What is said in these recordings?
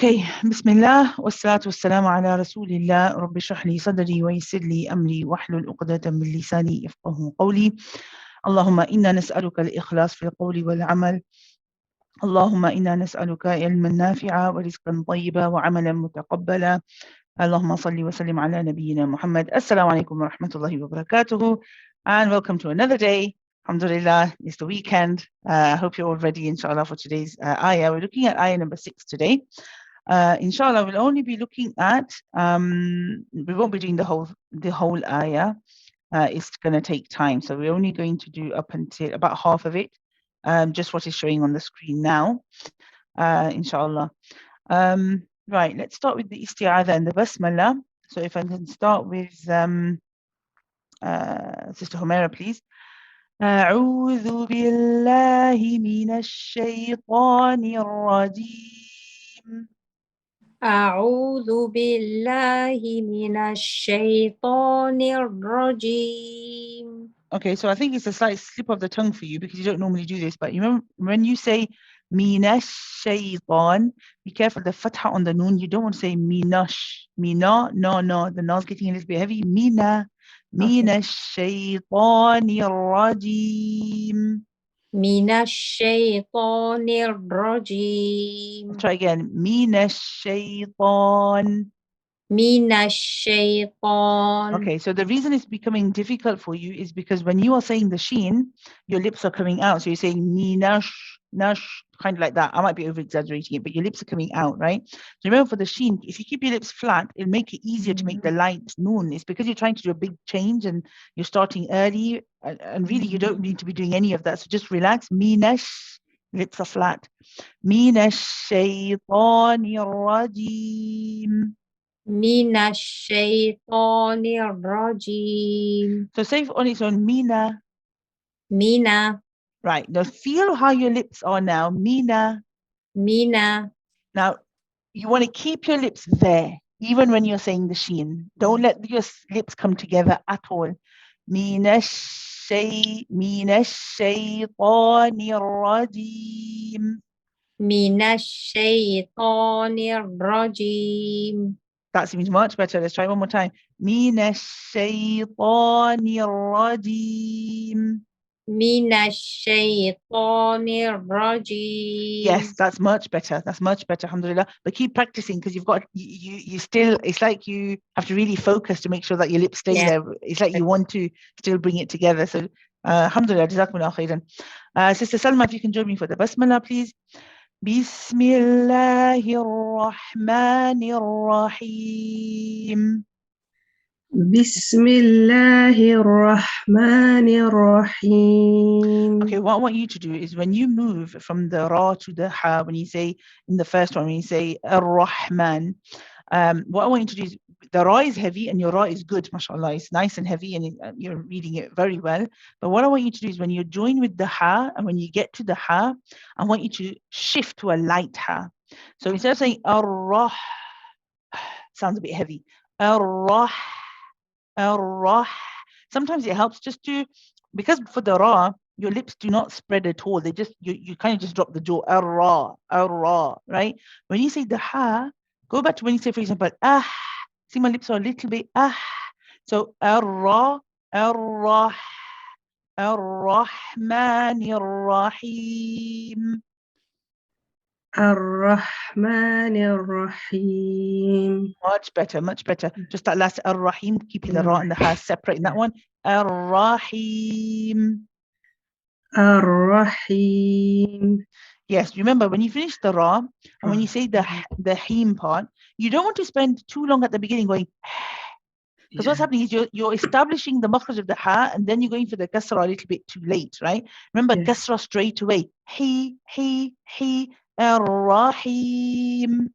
Okay, Bismillah, wassalatu wassalamu ala Rasulillah, Rabbi shrah li sadri wa yassir li amri wahlul uqdatan min lisani yafqahu qawli. Allahumma inna nas'aluka al-ikhlas fil qawli wal amal. Allahumma inna nas'aluka ilman nafi'a wa rizqan tayyiba wa amalan mutaqabbala. Allahumma salli wa sallim ala nabiyyina Muhammad. Assalamu alaikum wa rahmatullahi wa barakatuhu. And welcome to another day. Alhamdulillah, it's the weekend. I hope you're all ready, inshallah, for today's ayah. We're looking at ayah number 6 today. Inshallah, we'll only be looking at, we won't be doing the whole ayah. It's going to take time. So we're only going to do up until about half of it, just what is showing on the screen now, inshallah. Right, let's start with the isti'adha and the basmala. So if I can start with Sister Humaira, please. أعوذ بالله من الشيطان الرجيم. أعوذ بالله من الشيطان الرجيم. Okay, so I think it's a slight slip of the tongue for you because you don't normally do this. But you remember when you say minash shaytan, be careful the fatha on the noon. You don't want to say minash, mina, no. The na's getting a little bit heavy. Mina shaytanir rajim. Minash shaytanir rajim. Try again. Minash shaytan. Minash shaytan. Okay, so the reason it's becoming difficult for you is because when you are saying the sheen, your lips are coming out. So you're saying minash, nash, kind of like that. I might be over exaggerating it, but your lips are coming out, right? So remember for the sheen, if you keep your lips flat, it'll make it easier to make the light noon. It's because you're trying to do a big change and you're starting early, and really you don't need to be doing any of that. So just relax. Minash, lips are flat. Minash shaytanir rajim. Minash shaytanir rajim. So say on its own, mina. Mina. Right. Now feel how your lips are now. Mina. Mina. Now you want to keep your lips there, even when you're saying the sheen. Don't let your lips come together at all. Mina shaytanir rajim. Minash shaytanir rajim. That seems much better. Let's try one more time. Mina shaytanir rajim. Minash shaytanir rajim. Yes, that's much better. That's much better, alhamdulillah. But keep practicing because you've got, you still, it's like you have to really focus to make sure that your lips stay there. It's like you want to still bring it together. So, alhamdulillah, jazakumullah khairan. Sister Salma, if you can join me for the basmala, please. Bismillahir Rahmanir Rahim. Bismillahir Rahmanir Rahim. Okay, what I want you to do is when you move from the ra to the ha, when you say in the first one, when you say ar-Rahman, what I want you to do is the ra is heavy and your ra is good, mashallah. It's nice and heavy and you're reading it very well. But what I want you to do is when you join with the ha and when you get to the ha, I want you to shift to a light ha. So instead of saying ar-Rah, sounds a bit heavy. Ar-Rah. Sometimes it helps just to, because for the ra, your lips do not spread at all. They just, you kind of just drop the jaw. Ar-Ra, right? When you say the ha, go back to when you say, for example, ah. See, my lips are a little bit ah. So ar-Ra, ar-Rah, ar-Rahmanir Rahim. Ar-Rahmanir Rahim. Much better, much better. Just that last ar-Rahim, keeping the ra and the ha separate in that one. Ar-Rahim. Ar-Rahim. Yes, remember when you finish the ra and when you say the him part, you don't want to spend too long at the beginning going because what's happening is you're establishing the makhraj of the ha and then you're going for the kasra a little bit too late, right? Remember kasra straight away. He, ar-Rahim.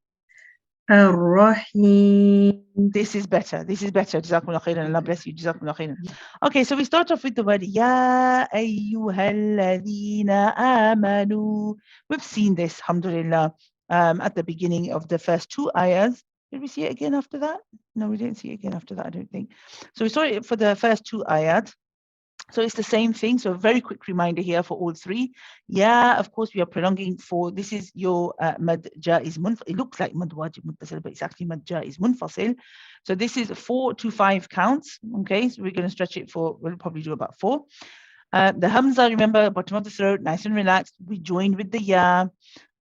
Ar-Rahim. This is better. Jazakumullah khairan. Allah bless you. Jazakumullah khairan. Okay, so we start off with the word Ya ayyuhalladhina amanu. We've seen this, alhamdulillah, at the beginning of the first two ayahs. Did we see it again after that? No, we didn't see it again after that, I don't think. So we saw it for the first two ayahs. So it's the same thing. So a very quick reminder here for all three. Yeah, of course, we are prolonging for, this is your mad jaiz munfasil. It looks like mad wajib muttasil, but it's actually mad jaiz munfasil. So this is 4 to 5 counts. Okay, so we're going to stretch it for, we'll probably do about 4. The hamza, remember, bottom of the throat, nice and relaxed. We join with the ya.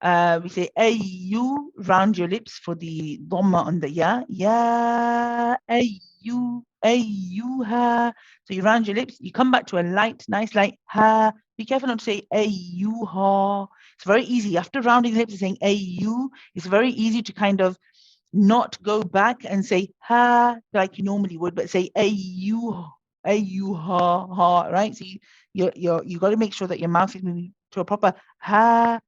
We say ayyu, round your lips for the dhamma on the ya. Ya ayyu, ayyuha. So you round your lips. You come back to a light, nice light ha. Be careful not to say ayyuha. It's very easy. After rounding the lips and saying ayyu, it's very easy to kind of not go back and say ha like you normally would, but say ayyuha, ayyuha, right? So you got to make sure that your mouth is moving to a proper ha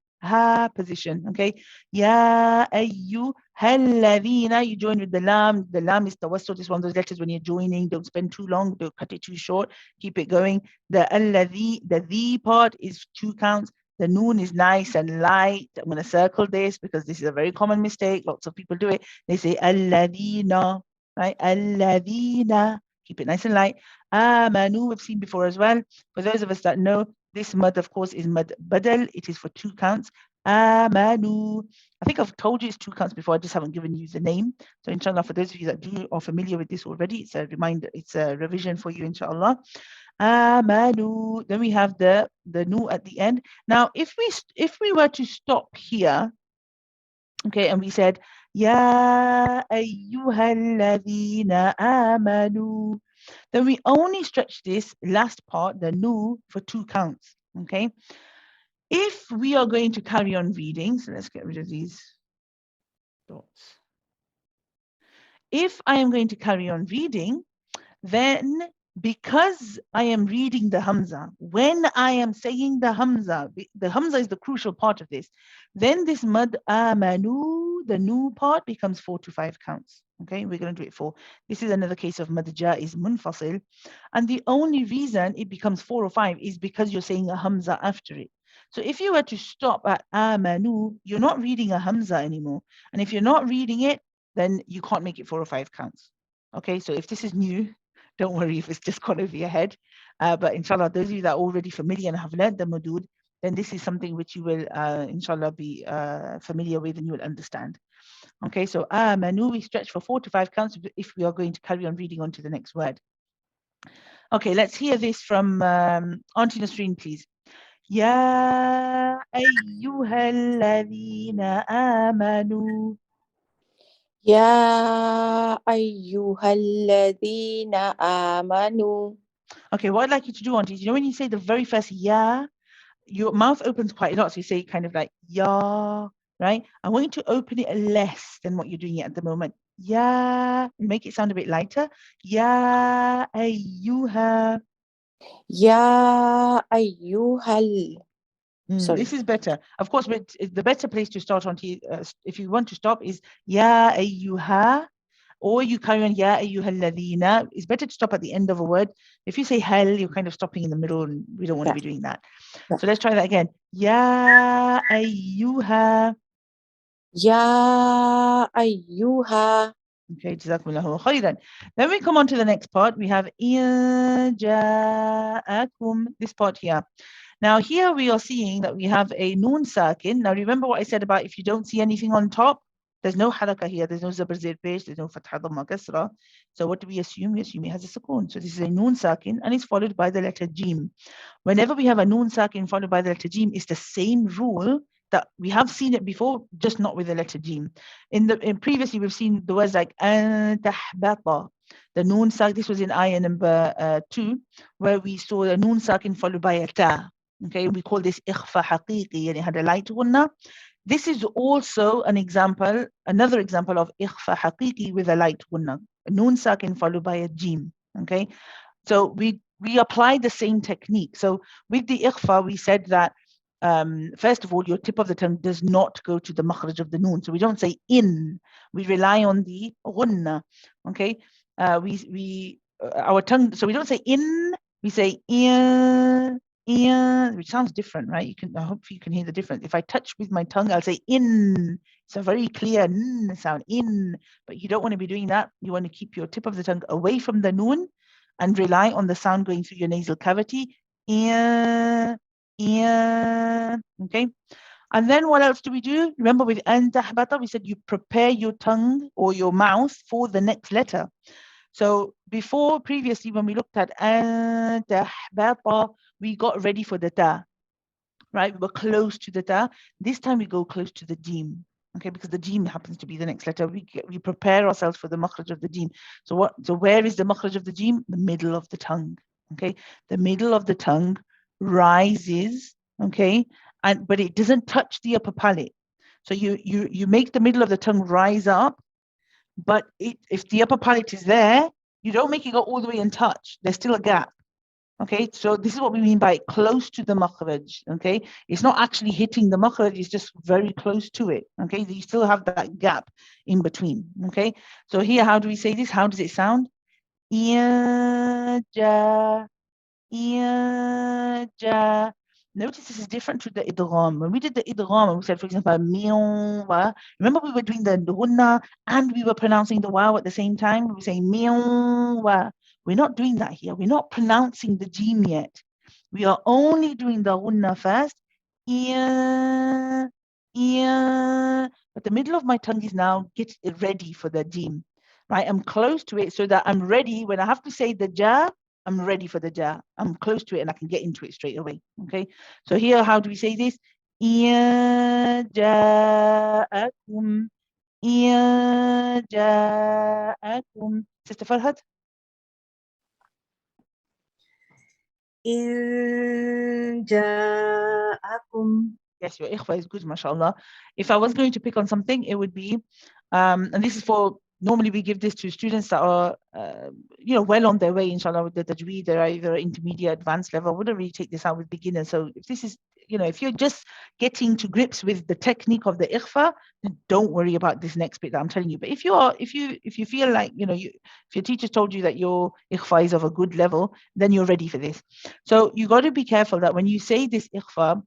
position. Okay, ya ayyuhalladhina, you join with the lam. The lam is tawassut, is one of those letters when you're joining, don't spend too long, don't cut it too short, keep it going. The alladhi, the part is 2 counts. The noon is nice and light. I'm going to circle this because this is a very common mistake. Lots of people do it. They say alladhina, right? Alladhina. Keep it nice and light. Amanu, we've seen before as well. For those of us that know, this mud, of course, is mud badal. It is for 2 counts. Amanu. I think I've told you it's 2 counts before. I just haven't given you the name. So inshallah, for those of you that are familiar with this already, it's a reminder, it's a revision for you, inshallah. Amanu. Then we have the nu at the end. Now, if we were to stop here, okay, and we said ya ayyuhalladhina amanu, then we only stretch this last part, the nu, for 2 counts. Okay. If we are going to carry on reading, so let's get rid of these dots. If I am going to carry on reading, then because I am reading the hamza, when I am saying the hamza is the crucial part of this, then this mad amanu, the nu part, becomes 4 to 5 counts. Okay, we're going to do it 4. This is another case of mad jaiz munfasil, and the only reason it becomes 4 or 5 is because you're saying a hamza after it. So if you were to stop at amanu, you're not reading a hamza anymore, and if you're not reading it, then you can't make it 4 or 5 counts. Okay, so if this is new, don't worry if it's just gone over your head. But inshallah, those of you that are already familiar and have learned the mudud, then this is something which you will, inshallah, be familiar with and you will understand. Okay, so amanu, we stretch for 4 to 5 counts if we are going to carry on reading on to the next word. Okay, let's hear this from Auntie Nasreen, please. Ya ayyuhalladhina amanu. يا أيها الذين آمنوا. Okay, what I'd like you to do, Auntie, you know when you say the very first ya, your mouth opens quite a lot, so you say kind of like ya, right? I want you to open it less than what you're doing it at the moment. Ya, make it sound a bit lighter. Ya ayyuha. يا أيها Sorry. This is better. Of course, but the better place to start on, if you want to stop, is ya ayyuha, or you carry on ya ayyuhalladhina. It's better to stop at the end of a word. If you say hal, you're kind of stopping in the middle, and we don't want to be doing that. So let's try that again. Ya ayyuha. يا أيها. Okay, jazakumullahu khairan. Then we come on to the next part. We have ja'akum, this part here. Now here we are seeing that we have a noon sakin. Now remember what I said about if you don't see anything on top, there's no haraka here, there's no zabar zir pesh, there's no fatha dhamma kasra. So what do we assume? We assume it has a sukoon. So this is a noon sakin and it's followed by the letter jim. Whenever we have a noon sakin followed by the letter jim, it's the same rule that we have seen it before, just not with the letter jim. In previously we've seen the words like tahbata. The noon sakin, this was in ayah number 2, where we saw a noon sakin followed by a ta. Okay, we call this ikhfa haqiqi, and it had a light gunna. This is also an example, another example of ikhfa haqiqi with a light gunna. A noon sakin followed by a jim. Okay, so we applied the same technique. So with the ikhfa, we said that first of all, your tip of the tongue does not go to the makhraj of the noon. So we don't say in, we rely on the gunna. Okay, our tongue, so we don't say in, we say in, which sounds different, right? I hope you can hear the difference. If I touch with my tongue, I'll say in. It's a very clear n sound, in, but you don't want to be doing that. You want to keep your tip of the tongue away from the noon and rely on the sound going through your nasal cavity. Okay. And then what else do we do? Remember with an tahbata, we said you prepare your tongue or your mouth for the next letter. So previously, when we looked at an tahbata, we got ready for the ta, right? We were close to the ta. This time we go close to the jim, okay? Because the jim happens to be the next letter. We prepare ourselves for the makhraj of the jim. So where is the makhraj of the jim? The middle of the tongue, okay? The middle of the tongue rises, okay? But it doesn't touch the upper palate. So you make the middle of the tongue rise up, but if the upper palate is there, you don't make it go all the way and touch. There's still a gap. Okay, so this is what we mean by close to the makhraj. Okay, it's not actually hitting the makhraj, it's just very close to it. Okay, you still have that gap in between. Okay, so here, how do we say this? How does it sound? Ja, ja. Notice this is different to the idgham. When we did the idgham, we said, for example, miwa. Remember, we were doing the ghunna and we were pronouncing the waw at the same time. We were saying miwa. We're not doing that here. We're not pronouncing the jim yet. We are only doing the ghunna first. But the middle of my tongue is now ready for the jim. Right? I'm close to it so that I'm ready when I have to say the ja. I'm ready for the ja. I'm close to it and I can get into it straight away. Okay. So here, how do we say this? Ja'akum. Ja'akum. Sister Farhad? Ja'akum. Yes, your ikhfa is good, mashallah. If I was going to pick on something, it would be, and this is for, normally we give this to students that are, well on their way, inshallah, with the Tajweed. They're either intermediate, advanced level. I wouldn't really take this out with beginners. So if this is, if you're just getting to grips with the technique of the ikhfa, then don't worry about this next bit that I'm telling you. But if you feel like, if your teacher told you that your ikhfa is of a good level, then you're ready for this. So you got to be careful that when you say this ikhfa,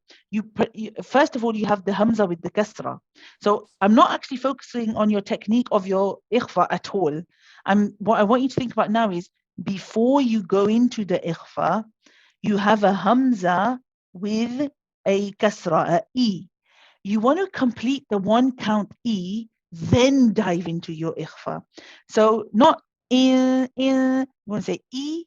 first of all, you have the hamza with the kasra. So I'm not actually focusing on your technique of your ikhfa at all. What I want you to think about now is, before you go into the ikhfa, you have a hamza with a kasra, a e. You want to complete the one count e, then dive into your ikhfa. So not in, you want to say e,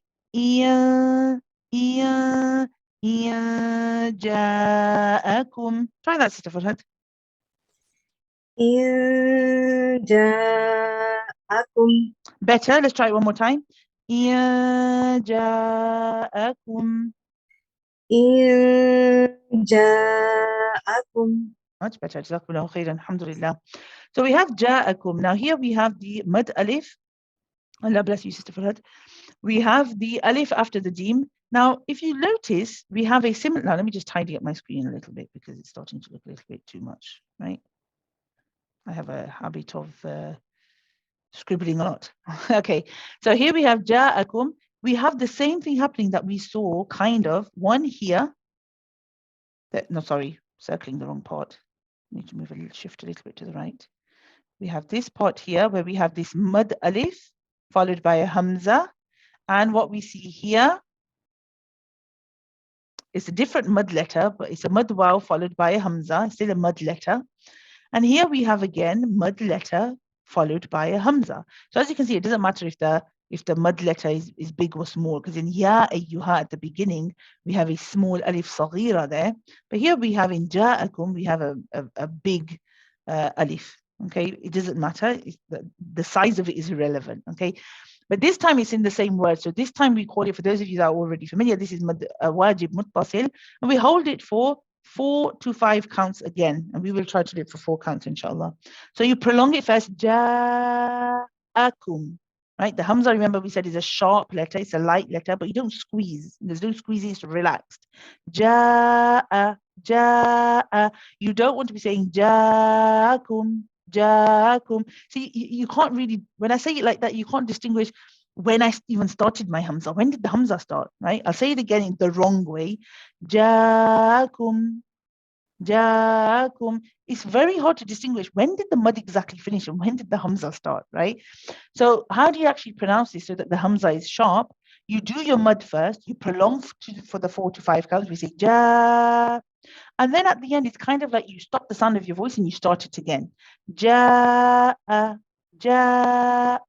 ja'akum. Try that, Sister Farhad. Ja'akum. Better. Let's try it one more time. Ja'akum. Ja'akum. Much better. Jazakumullahu khairan. Alhamdulillah. So we have ja'akum. Now here we have the mad alif. Allah bless you, Sister Farhad. We have the alif after the jim. Now, if you notice, we have a similar. Now, let me just tidy up my screen a little bit because it's starting to look a little bit too much, right? I have a habit of scribbling a lot. Okay, so here we have ja'akum. We have the same thing happening that we saw, kind of, one here. Circling the wrong part. Need to shift a little bit to the right. We have this part here where we have this mad alif followed by a hamza. And what we see here is a different mad letter, but it's a mad waw followed by a hamza, still a mad letter. And here we have again mad letter followed by a hamza. So as you can see, it doesn't matter if the mad letter is big or small, because in ya ayyuha at the beginning, we have a small alif saghira there. But here we have in ja'akum, we have a big alif. Okay, it doesn't matter. The size of it is irrelevant. Okay, but this time it's in the same word. So this time we call it, for those of you that are already familiar, this is wajib muttasil, and we hold it for 4 to 5 counts again, and we will try to do it for 4 counts, inshallah. So you prolong it first, ja'akum, right? The hamza, remember we said, is a sharp letter, it's a light letter, but you don't squeeze. There's no squeezing, it's relaxed. Ja'a. You don't want to be saying ja'akum. See, you can't really, when I say it like that, you can't distinguish when I even started my hamza. When did the hamza start, right? I'll say it again in the wrong way. Ja'akum. It's very hard to distinguish when did the mud exactly finish and when did the hamza start, right? So how do you actually pronounce this so that the hamza is sharp? You do your mud first, you prolong for the 4 to 5 counts, we say ja, and then at the end, it's kind of like you stop the sound of your voice and you start it again. Ja, ja.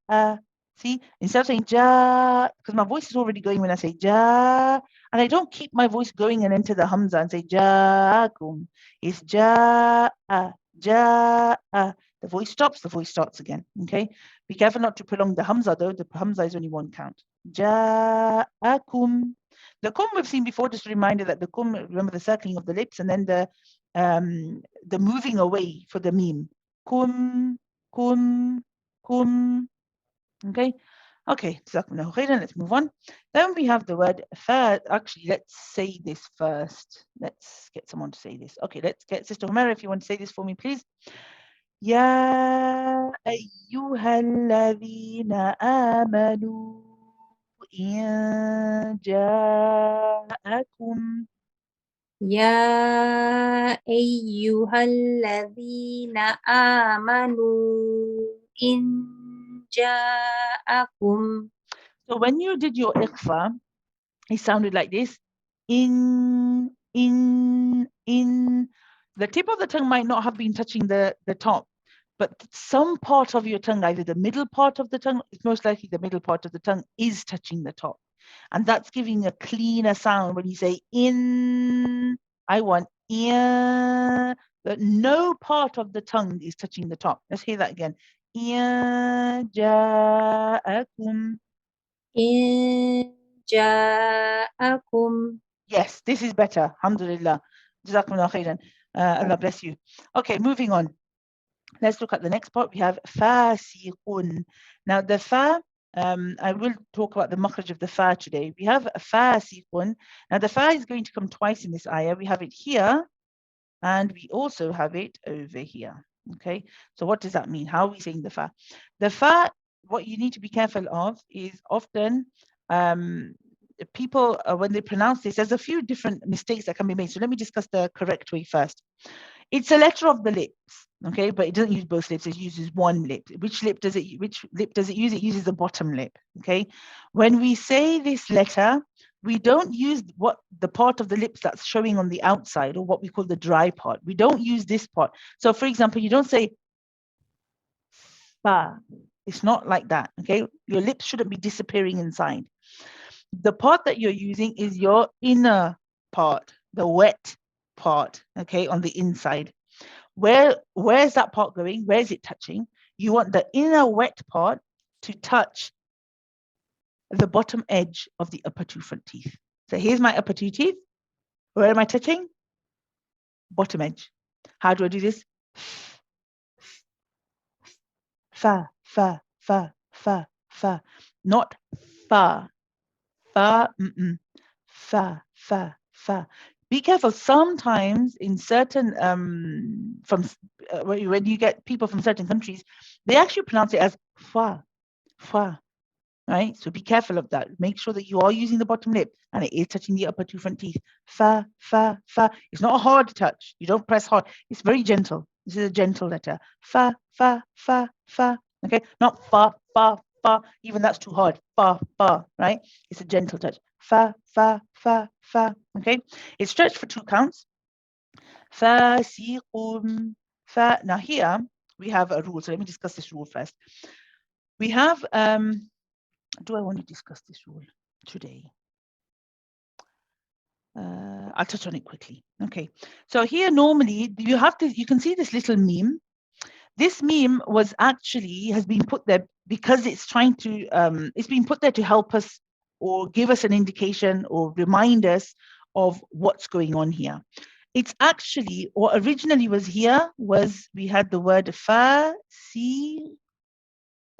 See, instead of saying ja, because my voice is already going when I say ja, and I don't keep my voice going and enter the hamza and say ja'akum. It's ja, ja. The voice stops, the voice starts again. Okay, be careful not to prolong the hamza though. The hamza is only 1 count. Ja'akum. The kum we've seen before, just a reminder that the kum, remember the circling of the lips and then the moving away for the meme. Kum, kum, kum. Okay, okay, let's move on. Then we have the word fa. Actually, let's say this first. Let's get someone to say this. Okay, let's get Sister Humera, if you want to say this for me, please. Ya ayyuhalladhina amanu in ja'akum. يا أيها الذين آمنوا إن جاءكم. So when you did your ikhfa, it sounded like this. In. The tip of the tongue might not have been touching the top, but some part of your tongue, either the middle part of the tongue, it's most likely the middle part of the tongue is touching the top. And that's giving a cleaner sound when you say in. I want in, but no part of the tongue is touching the top. Let's hear that again. In ja'akum. إن جاءكم. Yes, this is better. Alhamdulillah. Jazakumullah khairan. Allah bless you. Okay, moving on. Let's look at the next part. We have fasiqun. Now the fa, I will talk about the makhraj of the fa today. We have fasiqun. Now the fa is going to come twice in this ayah. We have it here and we also have it over here. Okay, so what does that mean? How are we saying the fa? The fa, what you need to be careful of is often people, when they pronounce this, there's a few different mistakes that can be made. So let me discuss the correct way first. It's a letter of the lips, okay, but it doesn't use both lips. It uses one lip. Which lip does it use? It uses the bottom lip, okay. When we say this letter, we don't use the part of the lips that's showing on the outside, or what we call the dry part. We don't use this part. So for example, you don't say fa. It's not like that, okay. Your lips shouldn't be disappearing inside. The part that you're using is your inner part, the wet part, okay, on the inside. Where's that part going? Where is it touching? You want the inner wet part to touch the bottom edge of the upper 2 front teeth. So here's my upper 2 teeth. Where am I touching? Bottom edge. How do I do this? Fa, fa, fa, fa, fa. Not fa. Fa, fa, fa, fa. Be careful. Sometimes in certain when you get people from certain countries, they actually pronounce it as fa, fa, right? So be careful of that. Make sure that you are using the bottom lip and it is touching the upper 2 front teeth. Fa, fa, fa. It's not a hard touch. You don't press hard. It's very gentle. This is a gentle letter. Fa, fa, fa, fa. Okay, not fa, fa, fa. Even that's too hard. Fa, fa, right? It's a gentle touch. Fa, fa, fa, fa. Okay, it's stretched for 2 counts. Fa, si, fa. Now here we have a rule. So let me discuss this rule first. We have, do I want to discuss this rule today? I'll touch on it quickly. Okay, so here normally you have to, you can see this little meme. This meme has been put there because it's trying to, it's been put there to help us or give us an indication or remind us of what's going on here. It's actually, what originally was here was, we had the word fa, si,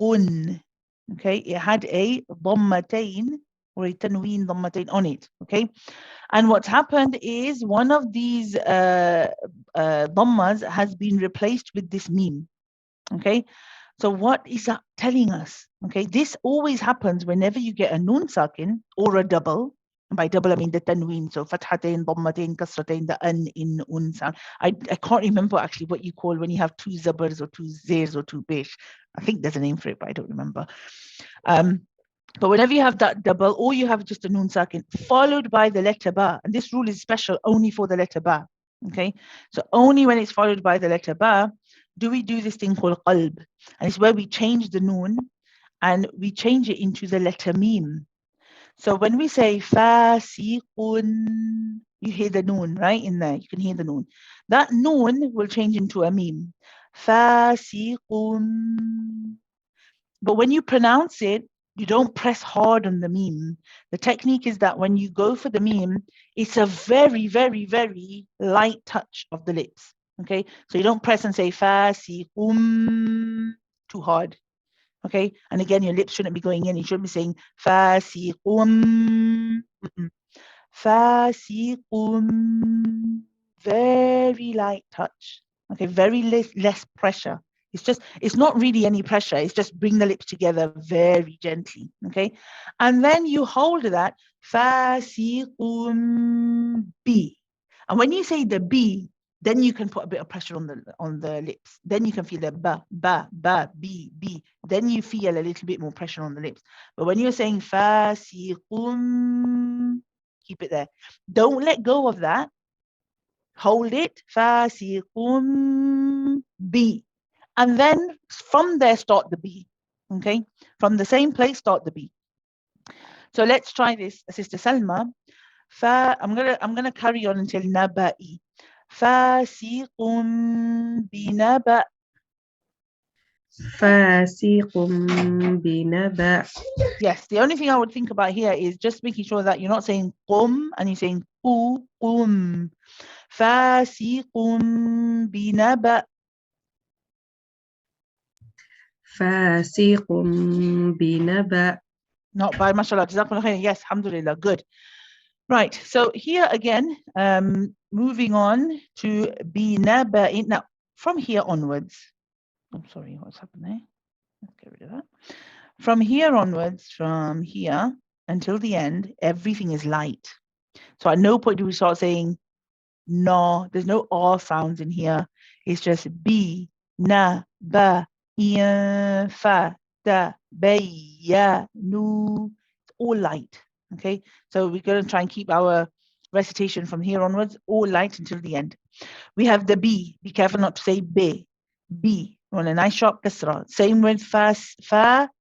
un. Okay, it had a dhammatain or a tanween dhammatain on it. Okay, and what's happened is one of these dhammas has been replaced with this meme. Okay, so what is that telling us? Okay, this always happens whenever you get a nun sakin or a double. And by double I mean the tanween, so fathatain, dhammatain, kasratain, the an in un sound. I can't remember actually what you call when you have 2 zabars or 2 zairs or 2 bish. I think there's a name for it, but I don't remember. But whenever you have that double, or you have just a noon sakin followed by the letter ba, and this rule is special only for the letter ba. Okay, so only when it's followed by the letter ba do we do this thing called qalb, and it's where we change the noon and we change it into the letter mim. So when we say fasiqun, you hear the noon right in there. You can hear the noon. That noon will change into a mim. Fasiqun. But when you pronounce it, you don't press hard on the meme. The technique is that when you go for the meme, it's a very, very, very light touch of the lips. Okay, so you don't press and say fasi too hard. Okay, and again, your lips shouldn't be going in. You shouldn't be saying fasi fasi very light touch. Okay, very less pressure. It's not really any pressure. It's just bring the lips together very gently. Okay. And then you hold that fasiqum B. And when you say the B, then you can put a bit of pressure on the lips. Then you can feel the ba, B. Then you feel a little bit more pressure on the lips. But when you're saying fasiqum, keep it there. Don't let go of that. Hold it. Fasiqum B. And then from there, start the B. Okay. From the same place, start the B. So let's try this, Sister Salma. I'm gonna carry on until naba'i. Fasiqum binaba. Fasiqum binaba. Yes, the only thing I would think about here is just making sure that you're not saying qum and you're saying qum. Fasiqum binaba. Fasiqum binaba. Not bad, mashallah. Yes, alhamdulillah, good. Right, so here again, moving on to binaba'in. Now, from here onwards, I'm sorry, what's happened there? Let's get rid of that. From here onwards, from here until the end, everything is light. So at no point do we start saying no, there's no R sounds in here. It's just B, na, ba, in, fa, da, bay, ya, nu. It's all light. Okay, so we're going to try and keep our recitation from here onwards all light until the end. We have the B. Be careful not to say B. B. We want a nice sharp kasra. Same with fa,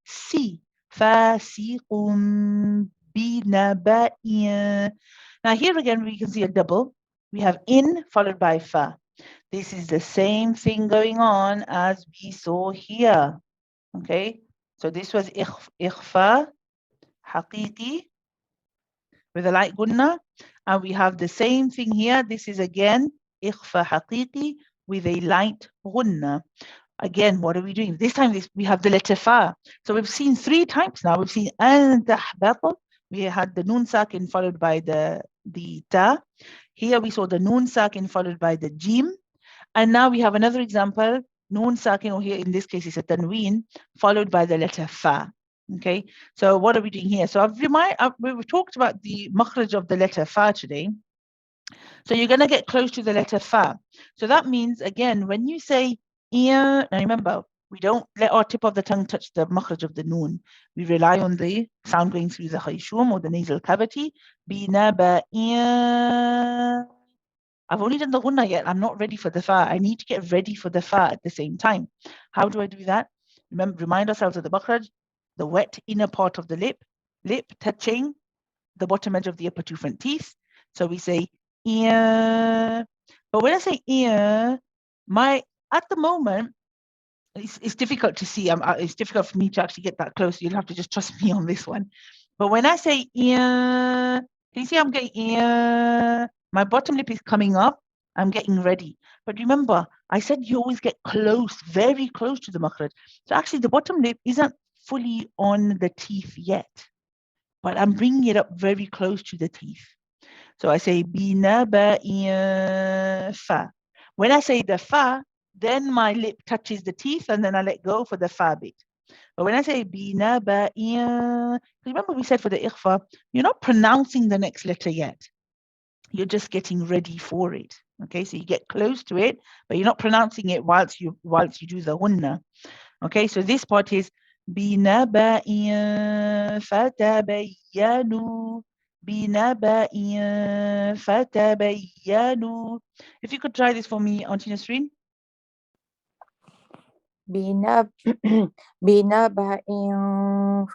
si. Fa, si, bi, na, ba, in. Now here again we can see a double. We have in followed by fa. This is the same thing going on as we saw here. Okay, so this was ikhfa haqiqi with a light gunna, and we have the same thing here. This is again ikhfa haqiqi with a light gunna. Again, what are we doing? This time we have the letter fa. So we've seen 3 types now. We've seen an tahbata. We had the noon sakin followed by the ta. Here we saw the noon sakin followed by the jim. And now we have another example, noon sakin, or here in this case it's a tanween, followed by the letter fa. Okay, so what are we doing here? So we've talked about the makhraj of the letter fa today. So you're going to get close to the letter fa. So that means, again, when you say now remember, we don't let our tip of the tongue touch the makhraj of the noon. We rely on the sound going through the khayshum or the nasal cavity. I've only done the gunna yet. I'm not ready for the fa. I need to get ready for the fa at the same time. How do I do that? Remind ourselves of the makhraj, the wet inner part of the lip touching the bottom edge of the upper 2 front teeth. So we say ear. But when I say ear, at the moment, it's difficult to see. It's difficult for me to actually get that close. You'll have to just trust me on this one. But when I say ear, can you see I'm getting ear? My bottom lip is coming up. I'm getting ready. But remember, I said you always get close, very close to the makhraj. So actually the bottom lip isn't fully on the teeth yet, but I'm bringing it up very close to the teeth. So I say binaba fa. When I say the fa, then my lip touches the teeth and then I let go for the fa bit. But when I say binaba, remember we said for the ikhfa, you're not pronouncing the next letter yet. You're just getting ready for it. Okay, so you get close to it, but you're not pronouncing it whilst you do the hunna. Okay, so this part is بنبأ فتبينوا بنبأ فتبينوا. If you could try this for me, Auntie Nasreen. بنب بنبأ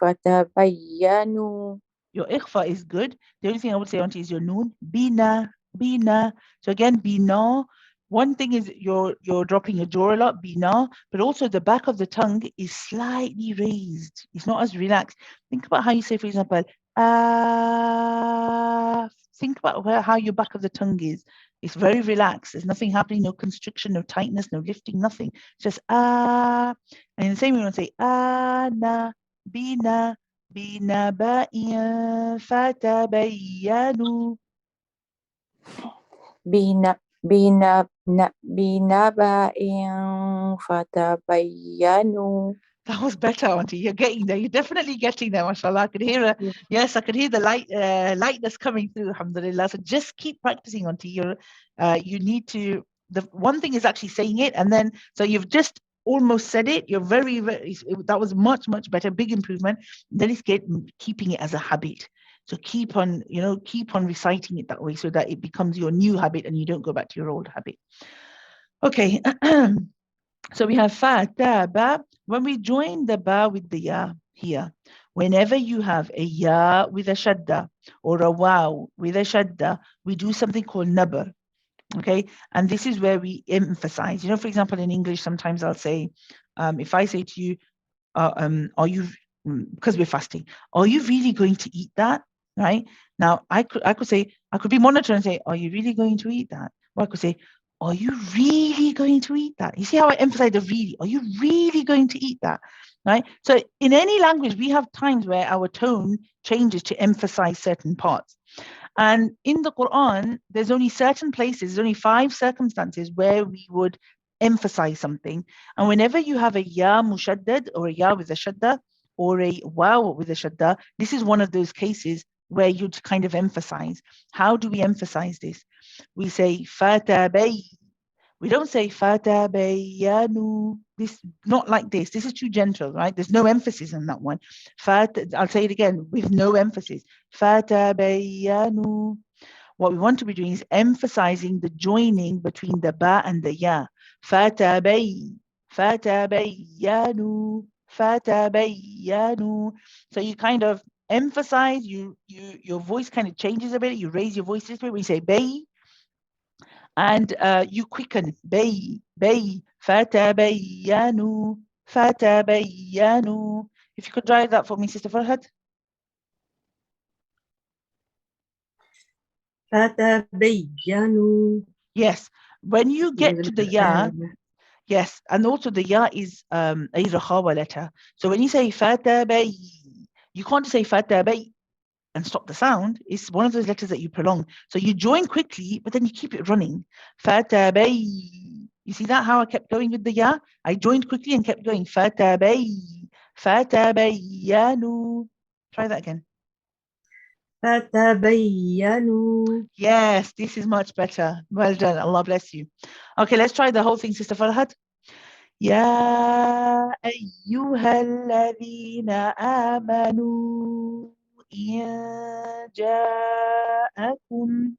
فتبينوا. Your ikhfa is good. The only thing I would say, Auntie, is your noon. Bina, bina. So again, bina. One thing is you're dropping your jaw a lot, bina, but also the back of the tongue is slightly raised. It's not as relaxed. Think about how you say, for example, ah. Think about how your back of the tongue is. It's very relaxed. There's nothing happening, no constriction, no tightness, no lifting, nothing. It's just ah. And in the same way, you want to say ana, bina. بنبأ فتبينوا. بنبأ فتبينوا. That was better, Auntie. You're getting there. You're definitely getting there, mashallah. I could hear yes, I could hear the lightness coming through, alhamdulillah. So just keep practicing, Auntie. You need to, the one thing is actually saying it, and then, so you've just almost said it. You're very, that was much, much better, big improvement. Then it's keeping it as a habit. So keep on, keep on reciting it that way so that it becomes your new habit and you don't go back to your old habit. Okay. So we have fa, ta, ba. When we join the ba with the ya here, whenever you have a ya with a shadda or a waw with a shadda, we do something called nabar. Okay. And this is where we emphasize. For example, in English, sometimes I'll say, if I say to you, are you, because we're fasting, are you really going to eat that? Right? Now, I could say, I could be monitored and say, are you really going to eat that? Or I could say, are you really going to eat that? You see how I emphasize the really? Are you really going to eat that? Right? So in any language, we have times where our tone changes to emphasize certain parts. And in the Quran, there's only certain places, there's only 5 circumstances where we would emphasize something. And whenever you have a ya mushaddad or a ya with a shadda or a waw with a shadda, this is one of those cases where you'd kind of emphasize. How do we emphasize this? We say fatabay. We don't say fatabayanu. This, not like this. This is too gentle, right? There's no emphasis on that one. I'll say it again with no emphasis. Fatabayanu. What we want to be doing is emphasizing the joining between the ba and the ya. Fatabayanu. Fatabayanu. So you kind of emphasize, your voice kind of changes a bit. You raise your voice this way when you say bay, and you quicken. Bay, fatabayanu, fatabayanu. If you could try that for me, Sister Farhad. فتبينوا. Yes, when you get to the ya, yes, and also the ya is a rakhawa letter. So when you say fatabay, you can't say fatabay and stop the sound. It's one of those letters that you prolong. So you join quickly, but then you keep it running. Fatabay. You see that, how I kept going with the ya? I joined quickly and kept going. Fatabay. Fatabayanu. Try that again. فتبينوا. Yes, this is much better. Well done. Allah bless you. Okay, let's try the whole thing, Sister Farhad. يا أيها الذين آمنوا إن جاءكم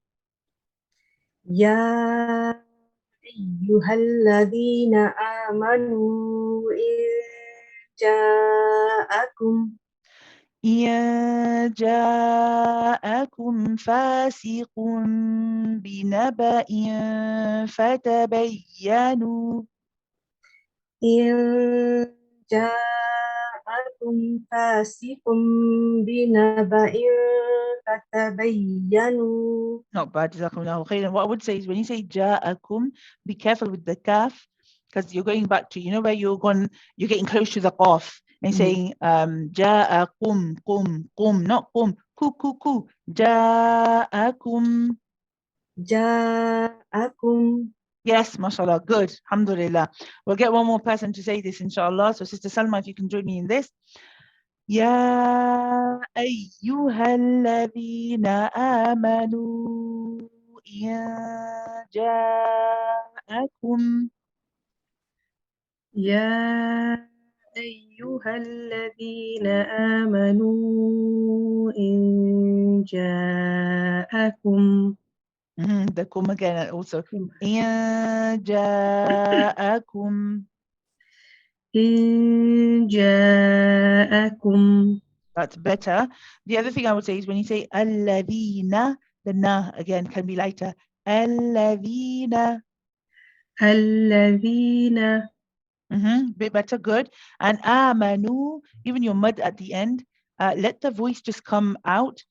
يا أيها الذين آمنوا إن جاءكم فاسق بنبأ فتبينوا إن جاءكم فاسق بنبأ فتبينوا. Not bad, Jazakumullahu khairan. What I would say is when you say ja'akum, be careful with the kaf, because you're going back to, where you're getting close to the qaf and saying ja'akum, qum, not qum, ku, ja'akum. جاءكم. Yes, mashallah, good, alhamdulillah. We'll get one more person to say this, inshallah. So Sister Salma, if you can join me in this. يا أيها الذين آمنوا إن جاءكم يا أيها أيها الذين آمنوا إن جاءكم The kum again also. إن جاءكم. إن جاءكم That's better. The other thing I would say is when you say الذين, the na again can be lighter. الذين. الذين Bit better, good. And amanu, even your mud at the end, let the voice just come out.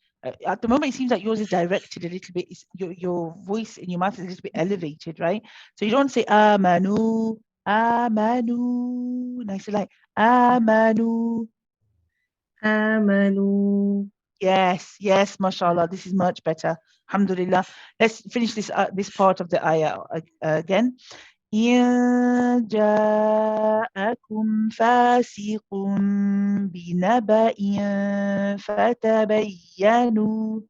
At the moment, it seems like yours is directed a little bit. Your voice in your mouth is a little bit elevated, right? So you don't say amanu, amanu. Nice, like amanu. آمنوا. Yes, yes, mashallah. This is much better. Alhamdulillah. Let's finish this part of the ayah again. إن جاءكم فاسق بنبأ فتبينوا.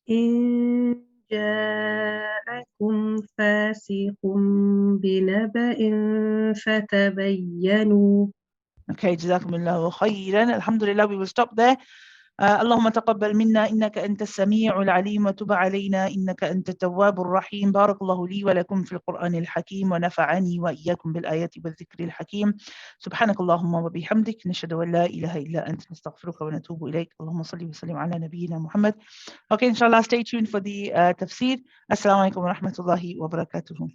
إن جاءكم فاسق بنبأ فتبينوا. Okay, جزاكم الله خيرا. Alhamdulillah, we will stop there. اللهم تقبل منا إنك أنت السميع العليم وتب علينا إنك أنت التواب الرحيم. بارك الله لي ولكم في القرآن الحكيم ونفعني وإياكم بالآيات والذكر الحكيم. سبحانك اللهم وبحمدك نشهد أن لا إله إلا أنت نستغفرك ونتوب إليك. اللهم صل وسلم على نبينا محمد. Okay, inshallah, stay tuned for the tafsir. Assalamu alaikum wa rahmatullahi wa barakatuhu.